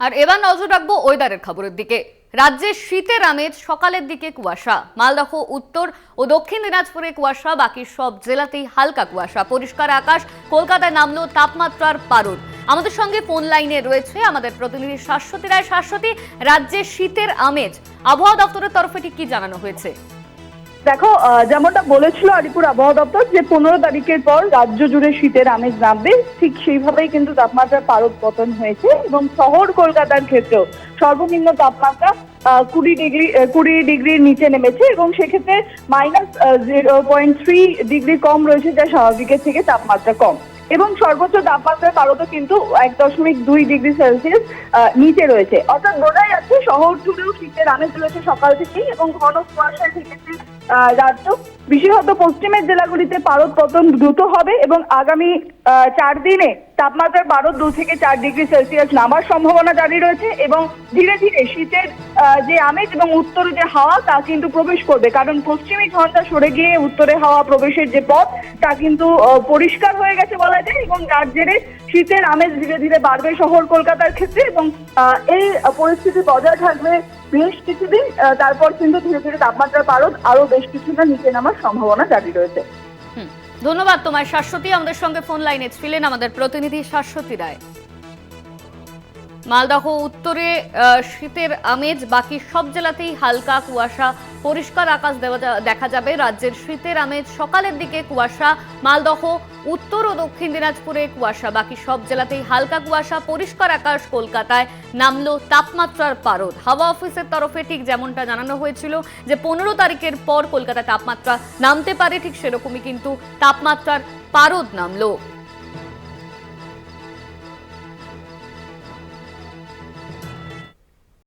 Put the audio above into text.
আর এবার নজর রাখবো ওয়েদারের খবরের দিকে। রাজ্যে শীতের আমেজ, সকালের দিকে কুয়াশা। মালদহ, উত্তর ও দক্ষিণ দিনাজপুরে কুয়াশা, বাকি সব জেলাতেই হালকা কুয়াশা। পরিষ্কার আকাশ, কলকাতায় নামলো তাপমাত্রার পারদ। আমাদের সঙ্গে ফোন লাইনে রয়েছে আমাদের প্রতিনিধি শাশ্বতী রায়। শাশ্বতী, রাজ্যে শীতের আমেজ, আবহাওয়া দপ্তরের তরফে ঠিক কি জানানো হয়েছে? দেখো, যেমনটা বলেছিল আলিপুর আবহাওয়া দপ্তর যে 15 তারিখের পর রাজ্য জুড়ে শীতের আমেজ নামবে, ঠিক সেইভাবেই কিন্তু তাপমাত্রার পারদ পতন হয়েছে এবং শহর কলকাতার ক্ষেত্রেও সর্বনিম্ন তাপমাত্রা 20 ডিগ্রির নিচে নেমেছে এবং সেক্ষেত্রে -0.3 ডিগ্রি কম রয়েছে, যা স্বাভাবিকের থেকে তাপমাত্রা কম। এবং সর্বোচ্চ তাপমাত্রার পারদও কিন্তু 1.2 ডিগ্রি সেলসিয়াস নিচে রয়েছে। অর্থাৎ বোঝাই যাচ্ছে শহর জুড়েও শীতের আমেজ রয়েছে সকাল থেকেই এবং ঘন কুয়াশায় থেকেছে রাজ্য। বিশেষত পশ্চিমের জেলাগুলিতে পারদ পতন দ্রুত হবে এবং আগামী 4 দিনে তাপমাত্রার পারদ 2 থেকে 4 ডিগ্রি সেলসিয়াস নামার সম্ভাবনা জারি রয়েছে এবং ধীরে ধীরে শীতের যে আমেজ এবং উত্তরে যে হাওয়া তা কিন্তু প্রবেশ করবে, কারণ পশ্চিমী ঝঞ্ঝা সরে গিয়ে উত্তরে হাওয়া প্রবেশের যে পথ তা কিন্তু পরিষ্কার হয়ে গেছে বলা যায় এবং যার জেরে শীতের আমেজ ধীরে ধীরে বাড়বে শহর কলকাতার ক্ষেত্রে এবং এই পরিস্থিতি বজায় থাকবে বেশ কিছুদিন। তারপর কিন্তু ধীরে ধীরে তাপমাত্রার পারদ আরো বেশ কিছুটা নিচে নামার সম্ভাবনা জারি রয়েছে। ধন্যবাদ তোমায় শাশ্বতী। আমাদের সঙ্গে ফোন লাইনে ছিলেন আমাদের প্রতিনিধি শাশ্বতী রায়। মালদহ উত্তরে শীতের আমেজ, বাকি সব জেলাতেই হালকা কুয়াশা, পরিষ্কার আকাশ দেখা যাবে। রাজ্যের শীতের আমেজ, সকালের দিকে কুয়াশা। মালদহ, উত্তর ও দক্ষিণ দিনাজপুরে কুয়াশা, বাকি সব জেলাতেই হালকা কুয়াশা। পরিষ্কার আকাশ, কলকাতায় নামলো তাপমাত্রার পারদ। হাওয়া অফিসের তরফে ঠিক যেমনটা জানানো হয়েছিল যে 15 তারিখের পর কলকাতায় তাপমাত্রা নামতে পারে, ঠিক সেরকমই কিন্তু তাপমাত্রার পারদ নামলো।